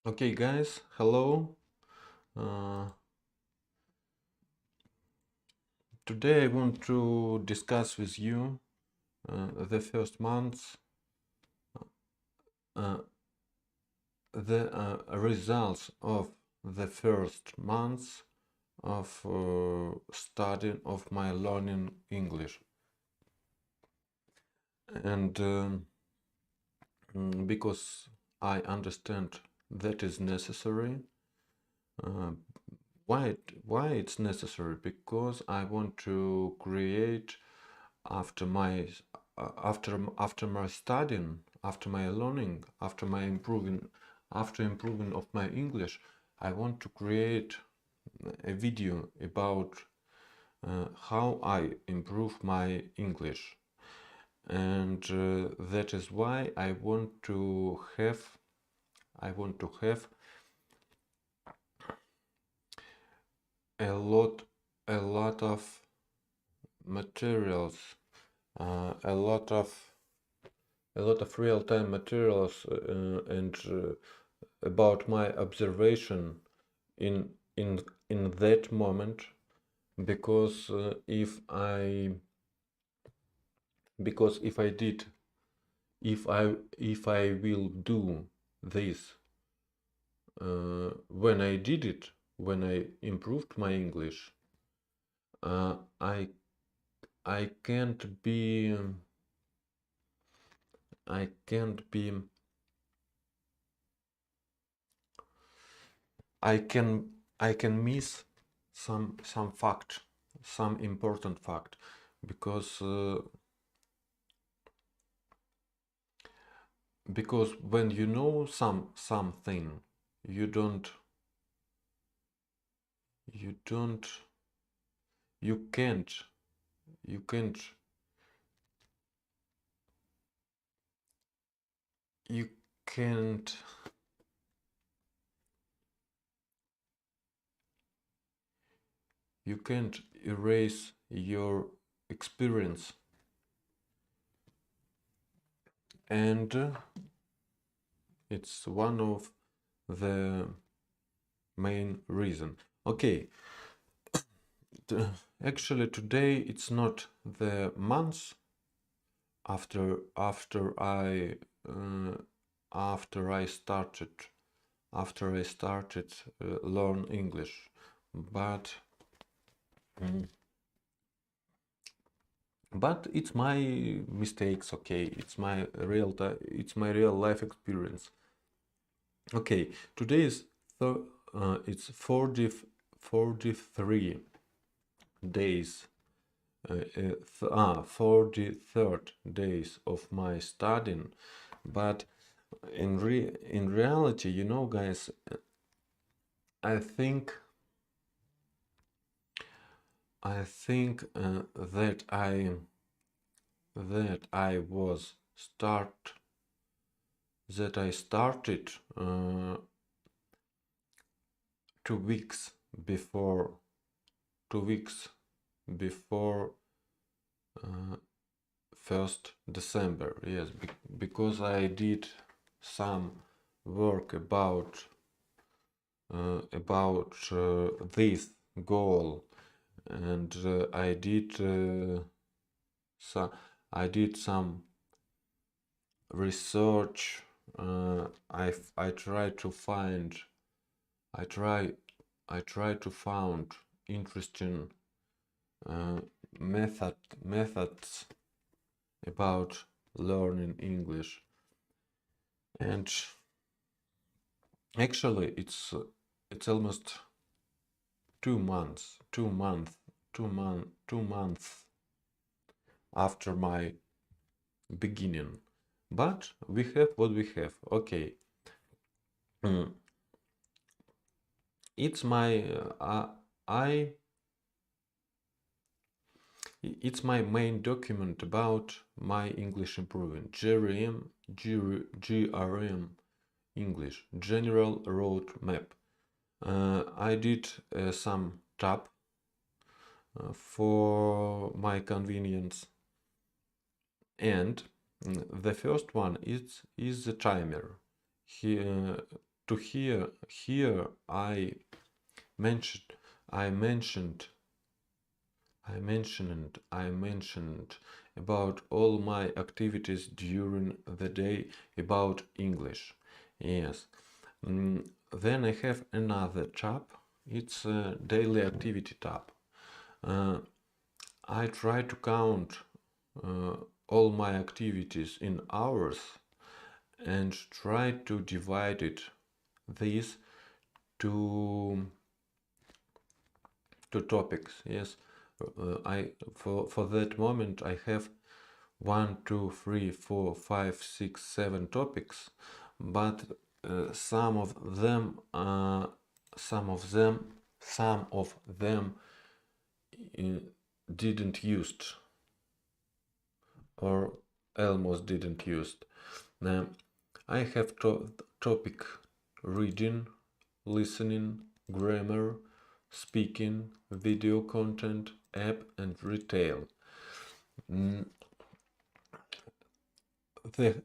Okay, guys, hello. Uh, Today I want to discuss with you the first months, uh, the results of the first months of studying of my learning English, and because I understand that is necessary. Uh, why it's necessary? Because I want to create after my after my studying, after my learning, after improving of my English, I want to create a video about how I improve my English, and that is why I want to have a lot a lot of materials, a lot of real-time materials, and about my observation in in in that moment, because if I did if I will do this when I improved my English, uh, I I can't be I can't be I can miss some fact, some important fact, because when you know something, you don't you don't you can't you can't you can't you can't erase your experience, and it's one of the main reason. Okay, actually today it's not the month uh, after I started learn English, but it's my mistakes. Okay, it's my real life experience. Okay, today is it's 43 days, 43rd days of my studying, but in reality, guys, I think that I started 2 weeks before 2 weeks before 1st December. Yes, because I did some work about this goal, and so I did some research. I try to find I try I try to find interesting uh, methods about learning English, and actually it's almost 2 months, 2 months after my beginning, but we have what we have. Okay. Mm. It's my I it's my main document about my English improving. GRM English General Road Map. I did some tab for my convenience, and the first one is the timer. Here to here I mentioned I mentioned I mentioned about all my activities during the day about English. Yes. Then I have another tab. It's a daily activity tab. I try to count all my activities in hours and try to divide this to topics. Yes, I for that moment I have 1, 2, 3, 4, 5, 6, 7 topics, but some of them didn't used or almost didn't used. Now I have topic reading, listening, grammar, speaking, video content, app, and retail. The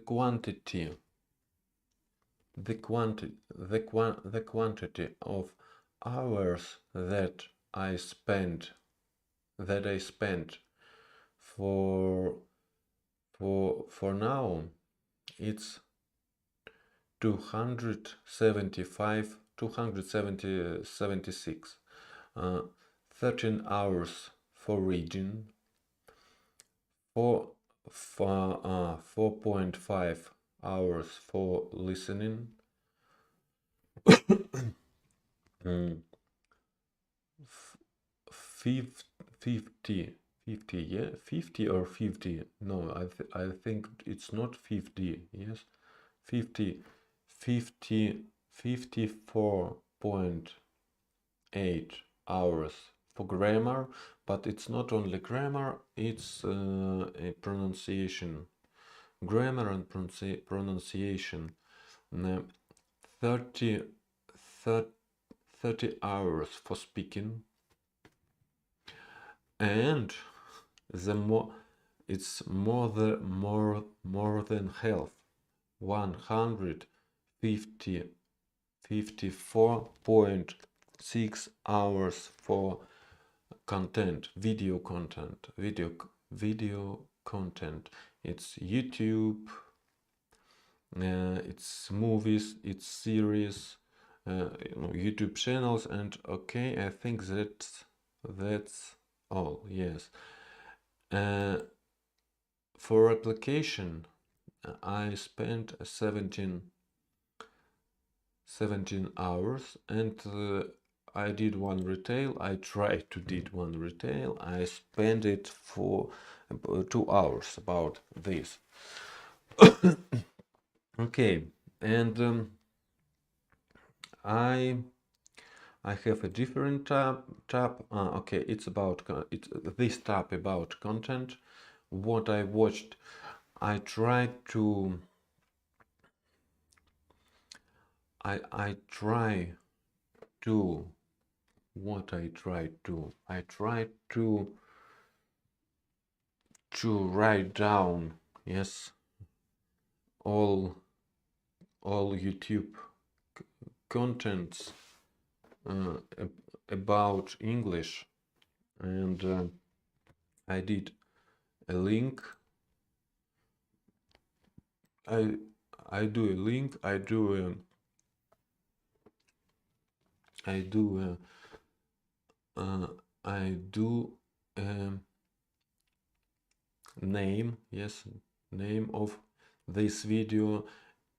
quantity of hours that I spent for now, it's 276. 13 hours for reading, 4.5 hours for listening, 50 or 50, no, I think it's not 50, yes, 54.8 hours for grammar, but it's not only grammar, it's a pronunciation, grammar and pronunciation. 30 hours for speaking, and it's more than half, 154.6 hours for content, video content. It's YouTube, it's movies, it's series, YouTube channels, and okay, I think that's all. Yes. For application, I spent 17 hours, and I did one retail. I tried to did one retail. I spent it for 2 hours about this. Okay, and I have a different tab. Okay, it's about this tab about content. What I watched, I tried to. I try to. What I tried to. I tried to write down. Yes. All YouTube contents about English, and I did a link. I do a link. I do name, yes, name of this video,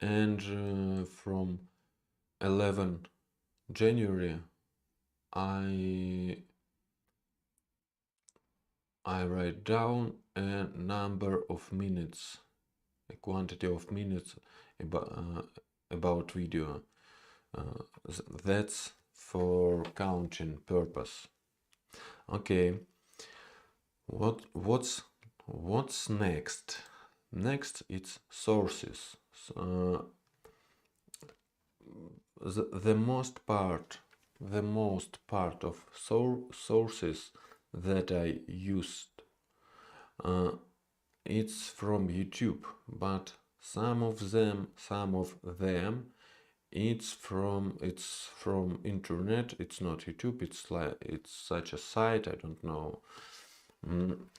and from 11 January I write down a number of minutes, a quantity of minutes about video. That's for counting purpose. Okay, what's next? Next, it's sources. The most part of sources that I used, it's from YouTube, but some of them it's from internet. It's not YouTube. It's like it's such a site. I don't know.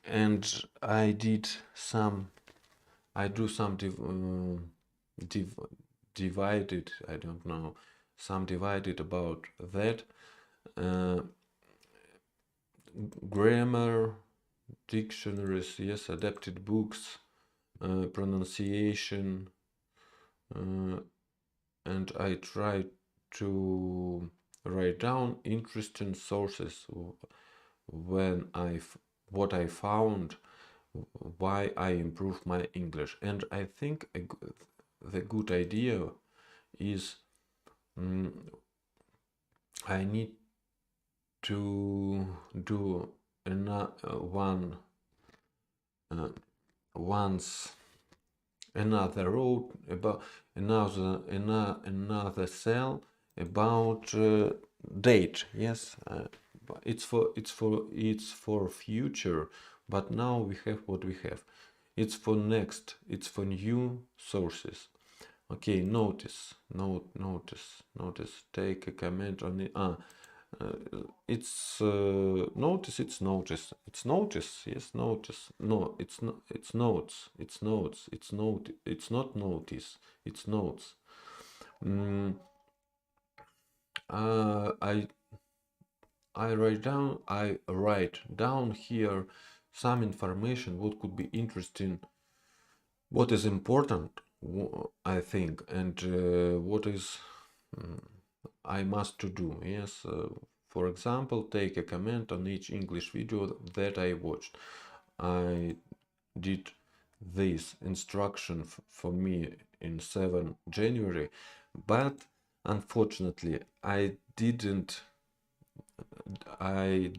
And I do some div, divided. I don't know. Some divided about that. Uh, Grammar, dictionaries, yes, adapted books, pronunciation, and I try to write down interesting sources when what I found, why I improved my English. And I think the good idea is I need to do another road about another cell about date. Yes, it's for future, but now we have what we have. It's for next. It's for new sources. Okay, notice. Take a comment on it. It's notice. It's notice. It's notice. Yes, notice. No, it's not. It's notes. It's notes. It's note. It's not notice. It's notes. I write down here some information. What could be interesting. What is important. I think, and what is I must to do. Yes. For example, take a comment on each English video that I watched. I did this instruction for me in 7 January, but unfortunately I didn't I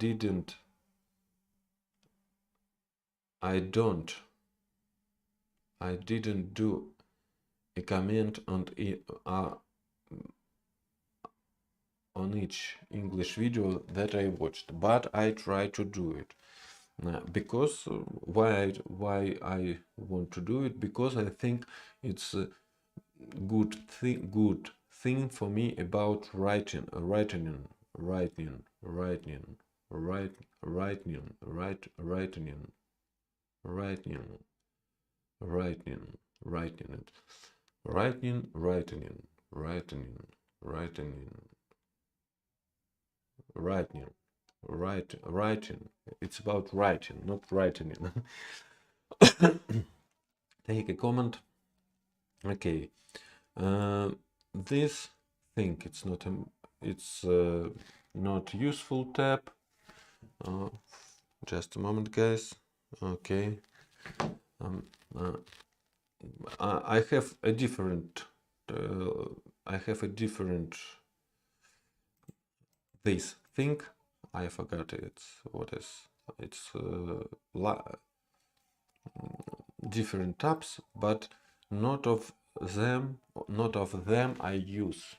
don't I didn't do a comment on each English video that I watched, but I try to do it. Because why I want to do it? Because I think it's a good thing for me about writing, writing, writing. It's about writing, not writing. Take a comment. Okay. This thing, it's not useful tab. Just a moment, guys. Okay. I have a different this thing. I forgot it's different tabs, but not of them I use.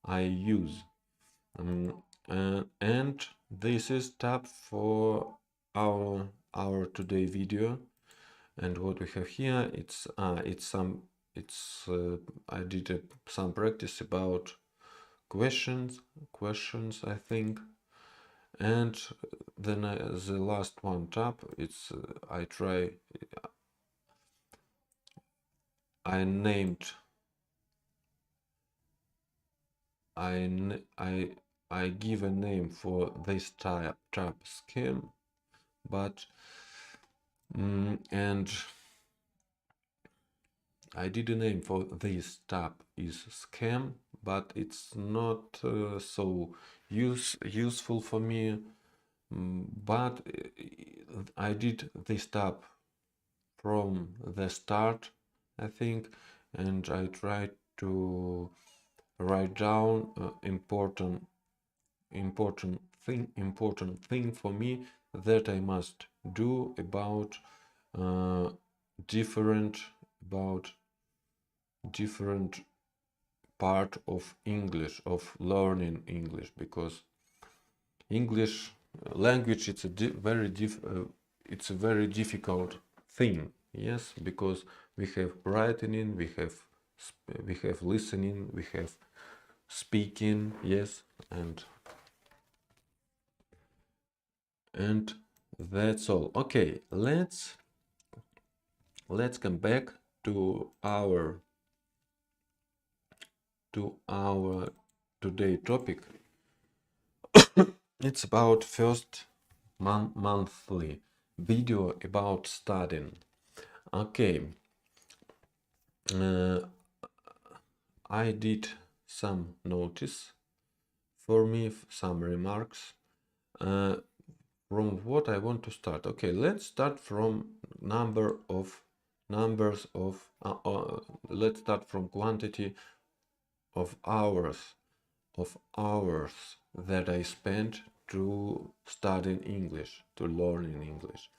And this is tab for our today video. And what we have here, I did some practice about questions, I think. And then the last one tab, it's I named I give a name for this tab scheme, but and I did a name for this tab is scam, but it's not so useful for me. But I did this tab from the start, I think, and I tried to write down important thing for me that I must do about different part of English, of learning English, because English language it's a very difficult thing. Yes, because we have writing, we have listening, we have speaking. Yes, and that's all. Okay, let's come back to our today topic. It's about first monthly video about studying. Okay, I did some notice for me, some remarks. From what I want to start. Okay, let's start from numbers of let's start from quantity of hours that I spent to studying English, to learning English.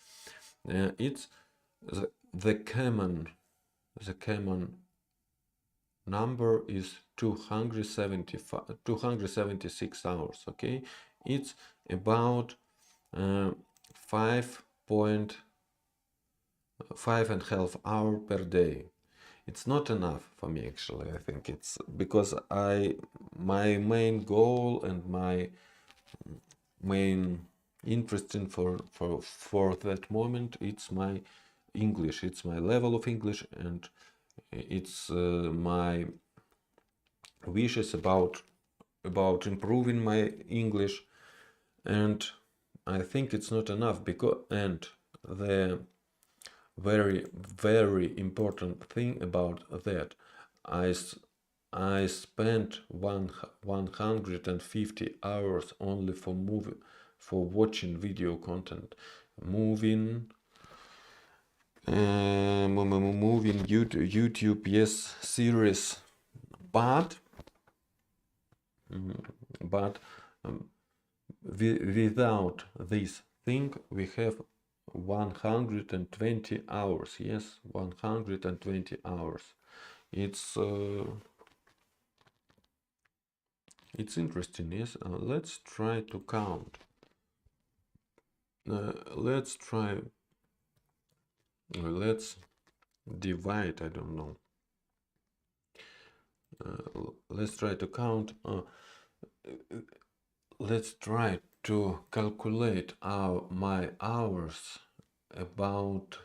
It's the common number is 276 hours. Okay, it's about 5.5 hour per day. It's not enough for me, actually. I think it's because my main goal and my main interest in for that moment, it's my English, it's my level of English, and it's my wishes about improving my English. And I think it's not enough because, and the very important thing about that, I spent 150 hours only for watching video content, moving YouTube, yes, series, but without this thing we have 120 hours. Yes, 120 hours. It's interesting. Yes, let's try to count. Let's divide. I don't know. Let's try to count. Let's try to calculate my hours about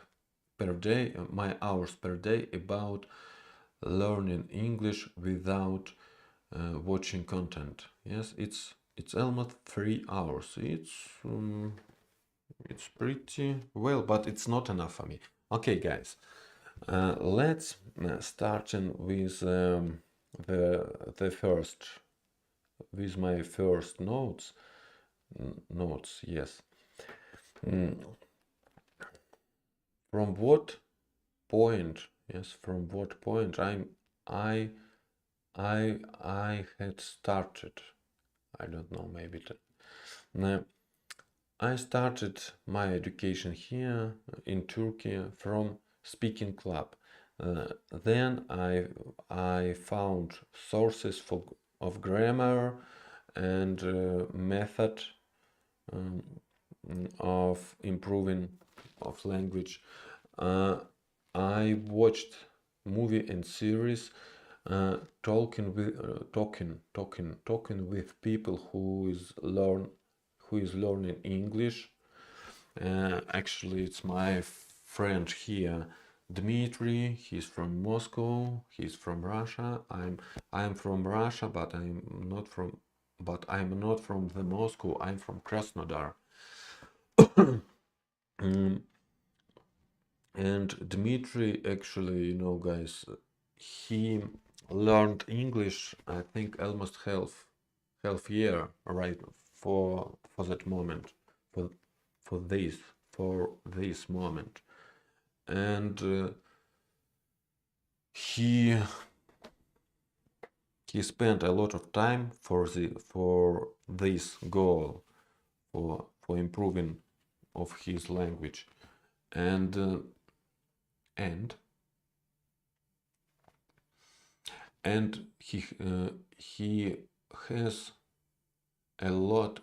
per day, my hours per day about learning English without watching content. Yes, it's almost 3 hours. It's pretty well, but it's not enough for me. Okay, guys, let's starting with the first, with my first notes. Yes. From what point? Yes, from what point I had started. I don't know, maybe I started my education here in Turkey from speaking club. Then I found sources of grammar and method of improving of language. I watched movie and series, talking with people who is learning English. Actually, it's my friend here, Dmitry. He's from Moscow. He's from Russia. I'm from Russia, but I'm not from the Moscow. I'm from Krasnodar. And Dmitry, actually, guys, he learned English, I think, almost half year, right, for that moment, for for this this moment. And he spent a lot of time for this goal, for improving of his language. And he has a lot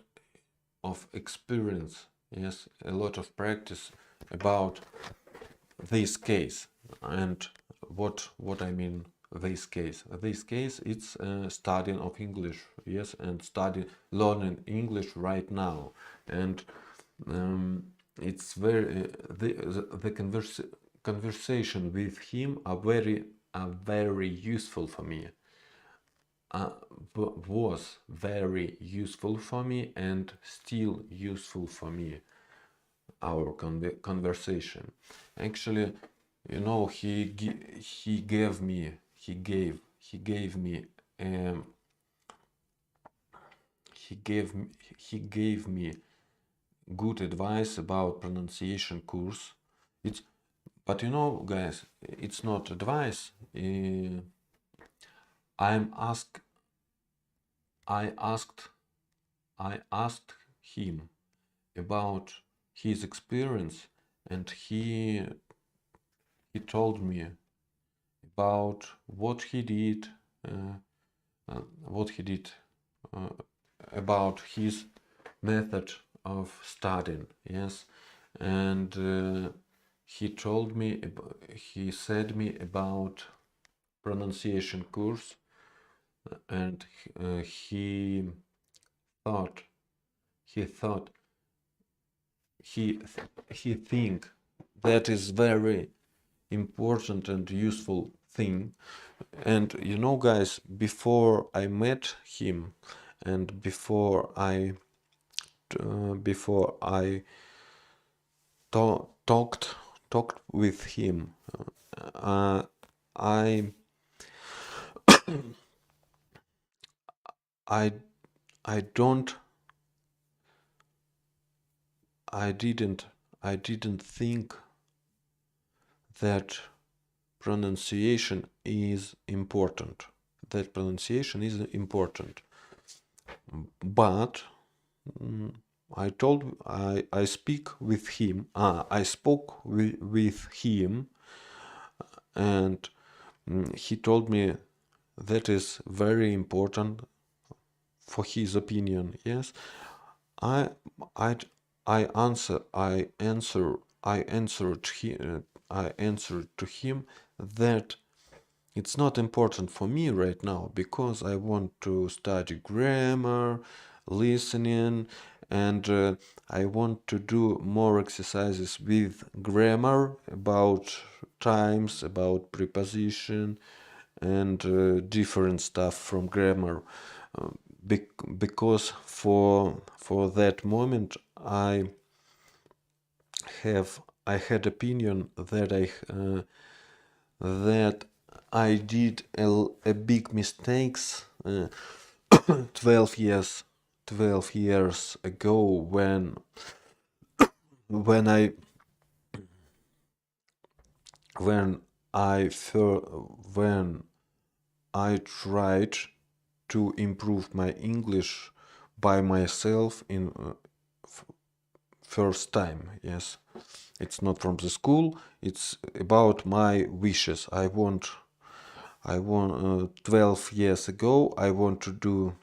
of experience, yes, a lot of practice about this case. And what I mean this case? This case it's studying of English, yes, and learning English right now, and it's very the conversation with him are very useful for me. Was very useful for me and still useful for me, our conversation. Actually, you know, he gave me he gave me um, he gave me good advice about pronunciation course. It's But you know, guys, it's not advice. I'm asked I asked I asked him about his experience, and he told me about uh, what he did uh, about his method of studying. Yes, and he said me about pronunciation course, and he thought he thought he think that is very important and useful thing. And you know, guys, before I met him and before I talked with him, uh, I I I don't I didn't think that pronunciation is important. That pronunciation is important. But mm, I speak with him. I spoke with him, and he told me that is very important for his opinion. Yes, I I I answered to him that it's not important for me right now because I want to study grammar, listening, and I want to do more exercises with grammar about times, about preposition, and different stuff from grammar. Uh, because for that moment I had opinion that I did a big mistakes 12 years 12 years ago when I when I when I tried to improve my English by myself in first time. Yes, it's not from the school, it's about my wishes. I want 12 years ago I want to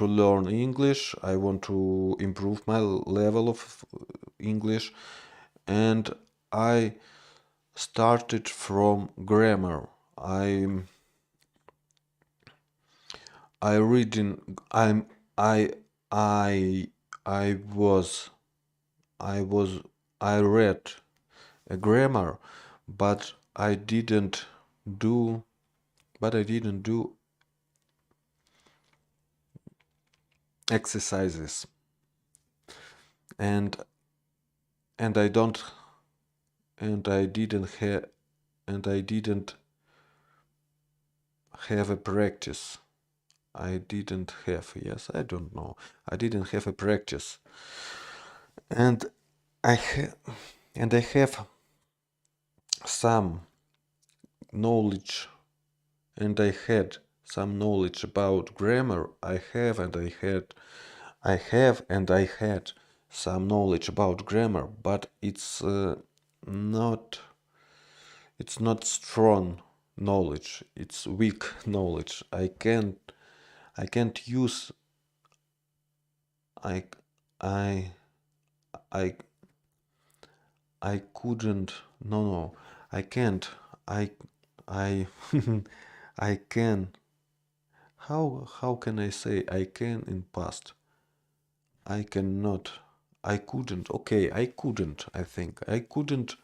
learn English. I want to improve my level of English, and I started from grammar. I reading I I I was I was I read a grammar, but do I didn't do exercises, and and I don't and I didn't have a practice. I didn't have, yes, I don't know. I didn't have a practice, and I ha- I have some knowledge, and I had some knowledge about grammar. I have and I had some knowledge about grammar, but not it's not strong knowledge. It's weak knowledge. I can't use I I I I couldn't. No, I can't. I I can. How can I say I can in past? I cannot. I couldn't. Okay, I couldn't. I think I couldn't.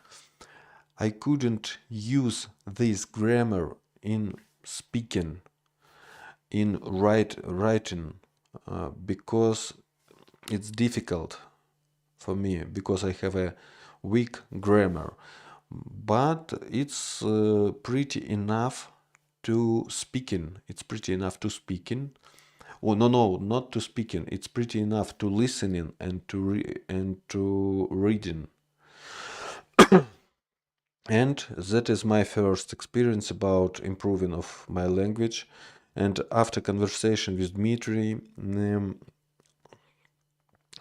I couldn't use this grammar in speaking, in writing, because it's difficult for me because I have a weak grammar. But it's pretty enough to speaking. It's pretty enough to speaking. Oh no, not to speaking. It's pretty enough to listening and to reading. And that is my first experience about improving of my language. And after conversation with Dmitry,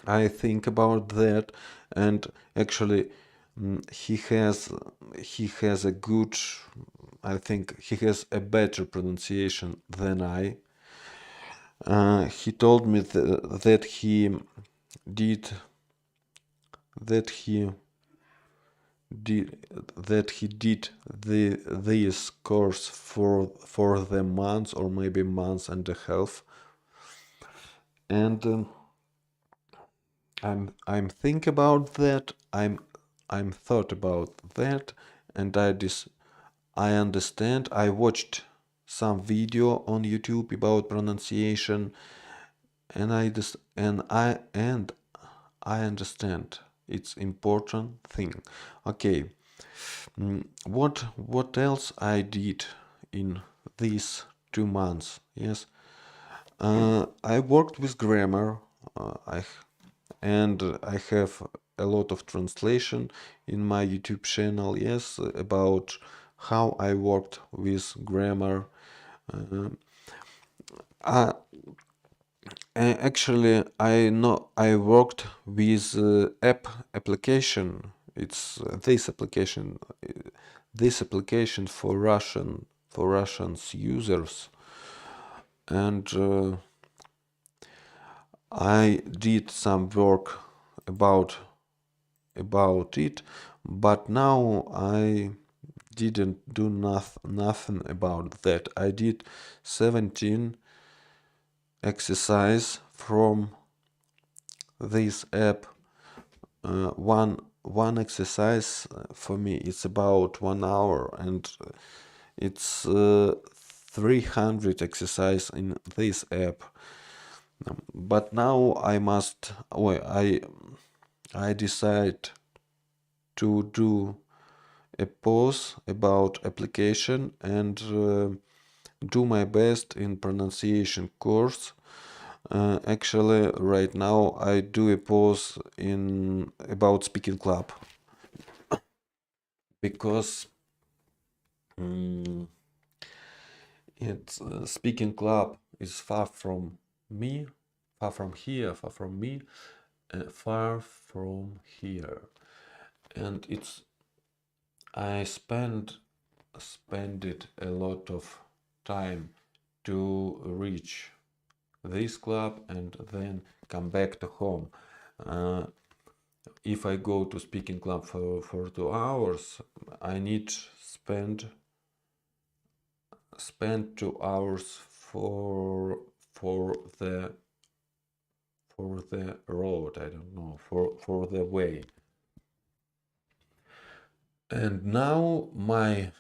I think about that, and actually, he has a good. I think he has a better pronunciation than I. He told me that he did that he did this course for the months or maybe months and a half, and I'm think about that. I'm thought about that, and I understand. I watched some video on YouTube about pronunciation, and I understand. It's important thing. Okay. What else I did in these 2 months? Yes. I worked with grammar. I have a lot of translation in my YouTube channel. Yes, about how I worked with grammar. Uh, I, Actually, I know I worked with application. It's this application for Russians users, and I did some work about it, but now I didn't do nothing about that. I did 17 exercise from this app. One exercise for me it's about 1 hour, and it's 300 exercise in this app. But now I decide to do a pause about application and do my best in pronunciation course. Actually, right now I do a pause in about speaking club because it's speaking club is far from me, far from here, far from me, far from here, and it's I spended a lot of time to reach this club and then come back to home. If I go to speaking club for 2 hours, I need spend 2 hours for the road. I don't know, for the way. And now my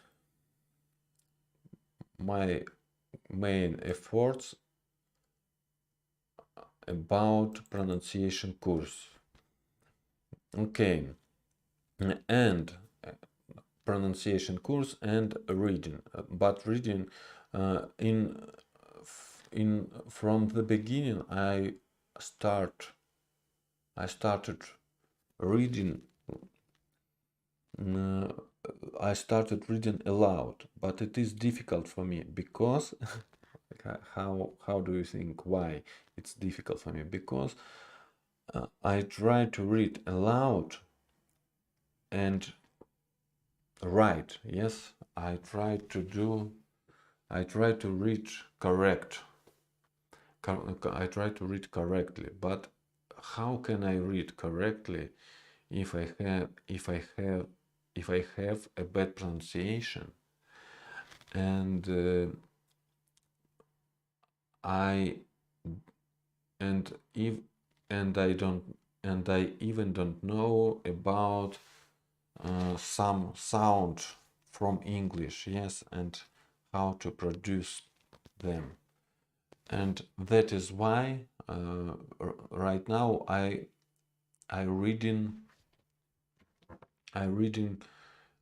main efforts about pronunciation course. Okay, and pronunciation course and reading, but reading in from the beginning I started reading. I started reading aloud, but it is difficult for me because how do you think why it's difficult for me? Because I try to read aloud and write. Yes, I try to read correct. I try to read correctly, but how can I read correctly if I have a bad pronunciation, and I and if and I don't and I even don't know about some sound from English, yes, and how to produce them. And that is why right now I reading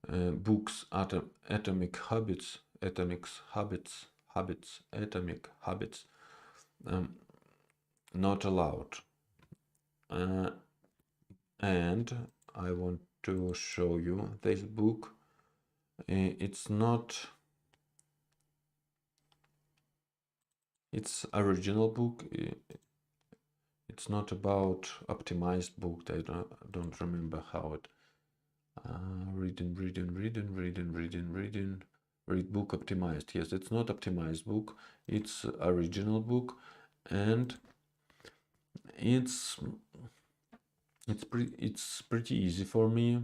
books, Atomic Habits, Atomic Habits, not allowed. And I want to show you this book. It's original book. It's not about optimized book. I don't remember how it. Read book optimized. Yes, it's not optimized book. It's original book, and it's pretty easy for me.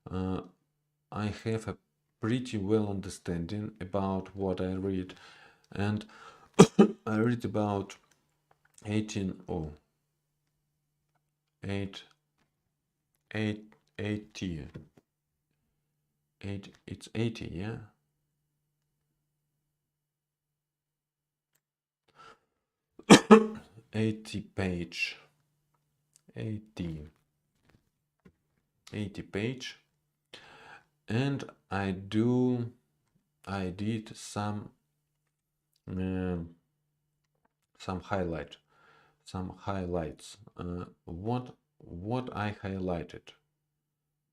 I have a pretty well understanding about what I read, and I read about 18 or 8 80 it's 80, yeah. 80 page 80 page, and I did some highlights. What I highlighted.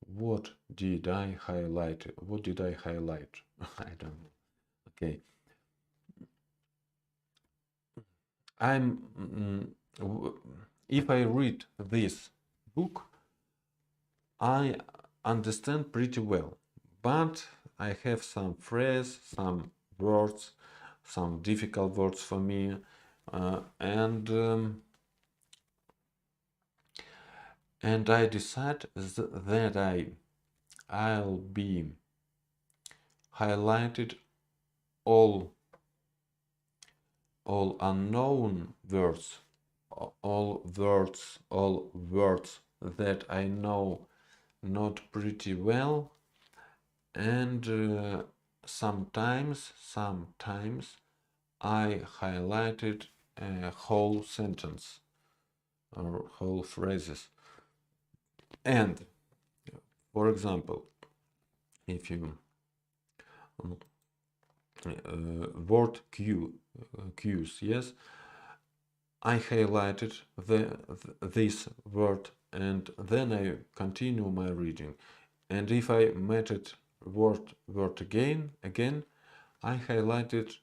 What did I highlight? I don't know. Okay. If I read this book, I understand pretty well, but I have some phrase, some words, some difficult words for me, and I decide that I'll be highlighted all unknown words, all words that I know not pretty well, and sometimes I highlighted a whole sentence or whole phrases. And for example, if you word cues, yes, I highlighted this word, and then I continue my reading. And if I met it word again, I highlighted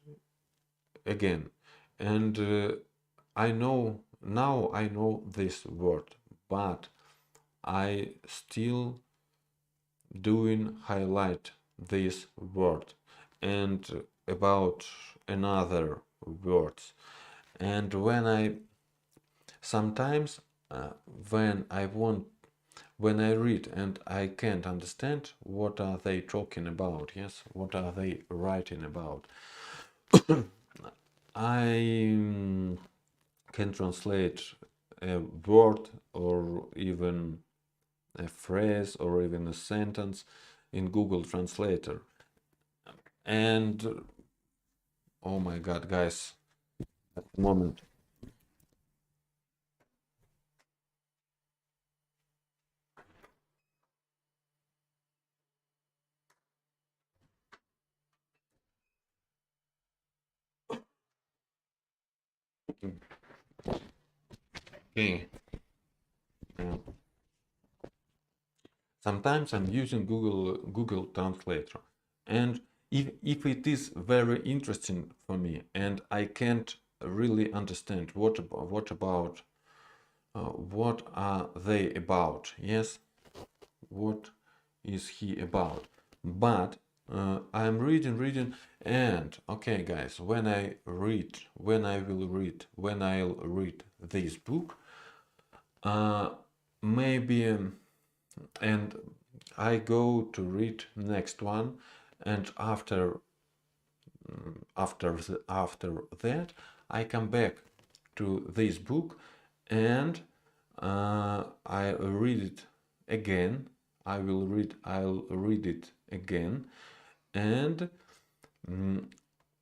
again, and I know this word, but I still doing highlight this word and about another words. And when I sometimes when I read and I can't understand what are they talking about, yes, what are they writing about, I can translate a word or even a phrase or even a sentence in Google Translator. And oh my god, guys, at the moment okay, sometimes I'm using Google Translator, and if it is very interesting for me and I can't really understand what are they about, yes, what is he about, but I'm reading, and okay guys, when I'll read this book, maybe and I go to read next one, and after that I come back to this book, and I read it again. I'll read it again, and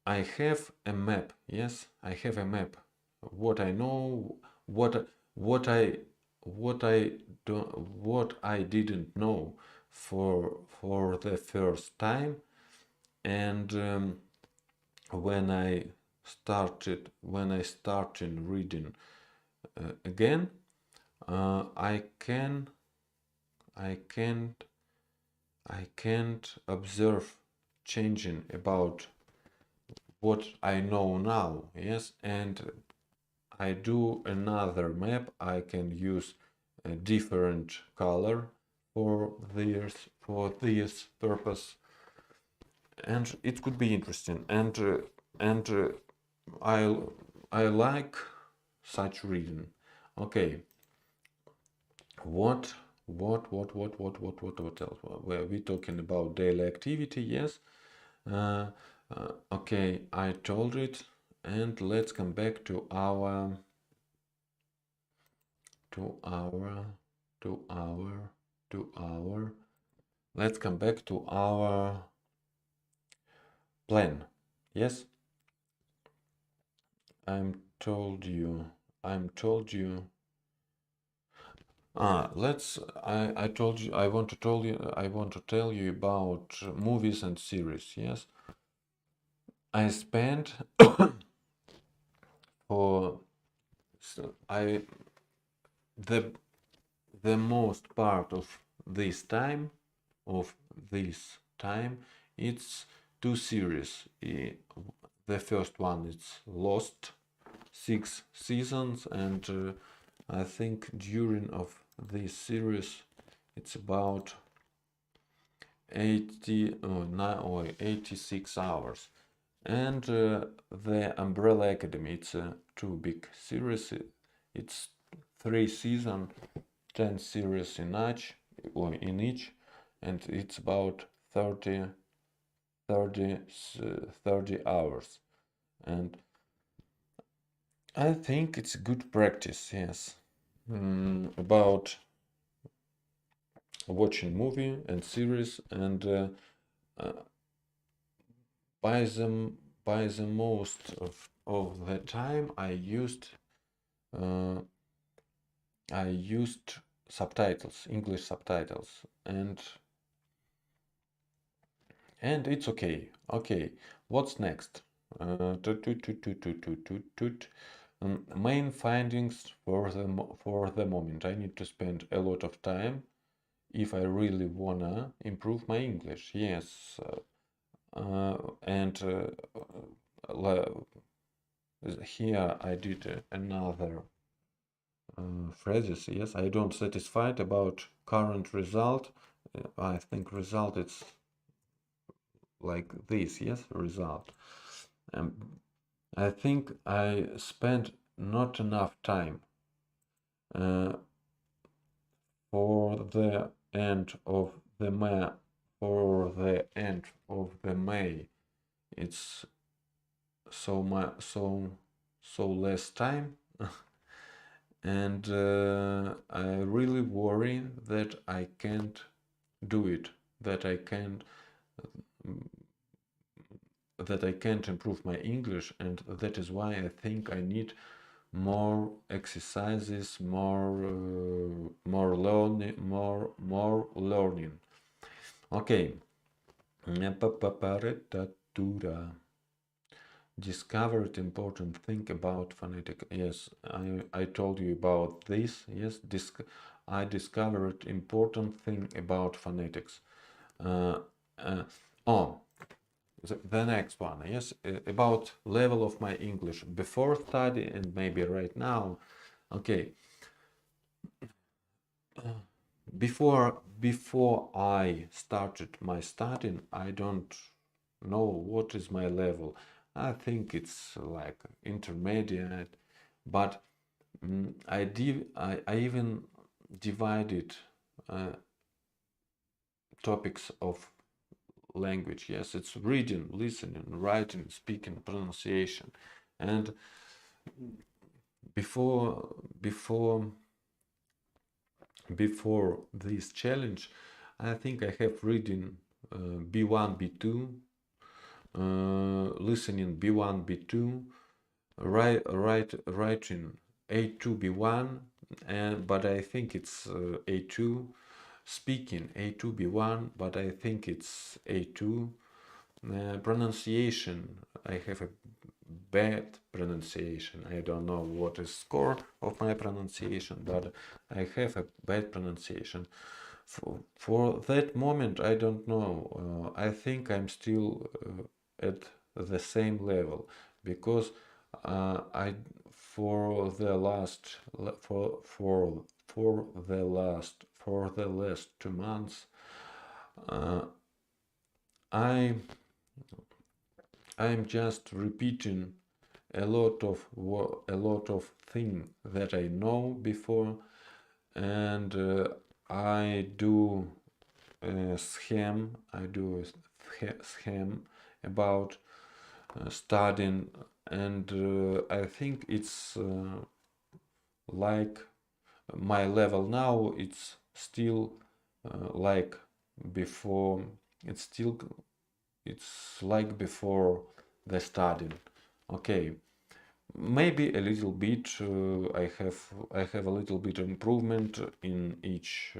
I have a map. Yes, I have a map. What I know, what what I what I what I didn't know for the first time, and when I started reading again, I I can't I can't observe changing about what I know now. Yes, and I do another map. I can use a different color for this purpose, and it could be interesting. And I I like such reading. Okay, what what else? Were we talking about daily activity? Yes. Uh, okay, I told it, and let's come back to to our to our to our let's come back to our plan. Yes, I'm told you let's I told you I want to tell you about movies and series. Yes, I spent for I the the most part this time of this time it's two series. The first one is Lost, 6 seasons, and I think during of this series it's about 86 hours. And the Umbrella Academy, it's a two big series. It's 3 seasons, 10 series in each, and it's about 30 30 hours. And I think it's good practice, yes, about watching movie and series, and uh, by the most of the time uh, I used subtitles, English subtitles, and it's okay. Okay, what's next? Main findings for the moment. I need to spend a lot of time if I really wanna improve my English. Yes, and here I did another phrases. Yes, I don't satisfied about current result. I think result it's like this. Yes, result. Um, I think I spent not enough time uh, for the end of the May. For the end of the May, it's so much so less time, and I really worry that I can't do it. That I can't that I can't improve my English, and that is why I think I need more exercises, more learning, more learning. Okay. Discovered important thing about phonetic. Yes, I told you about this. Yes, I discovered important thing about phonetics. Uh, uh, oh, the next one. Yes, about level of my English before study and maybe right now. Okay, before I started my studying, I don't know what is my level. I think it's like intermediate, but I even divided topics of language. Yes, it's reading, listening, writing, speaking, pronunciation. And before this challenge, I think I have reading B1, B2, listening B1, B2, writing A2, B1, but I think it's A2. Speaking A2, B1, but I think it's A2. Pronunciation, I have a bad pronunciation. I don't know what is score of my pronunciation, but I have a bad pronunciation. For that moment, I don't know. I think I'm still at the same level, because I for the last for the last 2 months, I'm just repeating a lot of things that I know before, and I do a scheme about studying, and I think it's like my level now, it's still like before. It's like before the studying. Okay, maybe a little bit. I have a little bit improvement in each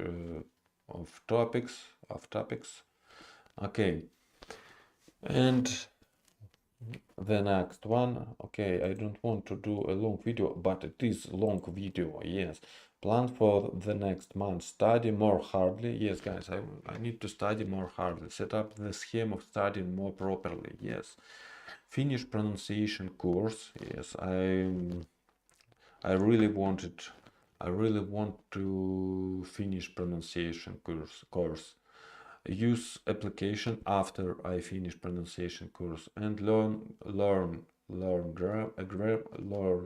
of topics. Okay, and the next one. Okay, I don't want to do a long video, but it is long video. Yes, plan for the next month. Study more hardly. Yes, guys, I need to study more hardly. Set up the scheme of studying more properly. Yes, finish pronunciation course. Yes, I really want to finish pronunciation course. Use application after I finish pronunciation course, and learn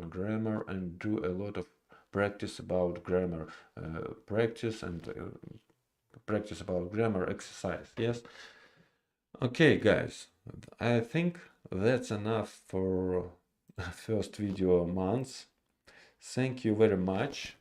grammar, and do a lot of practice about grammar, practice about grammar exercise. Yes. Okay, guys, I think that's enough for first video months. Thank you very much.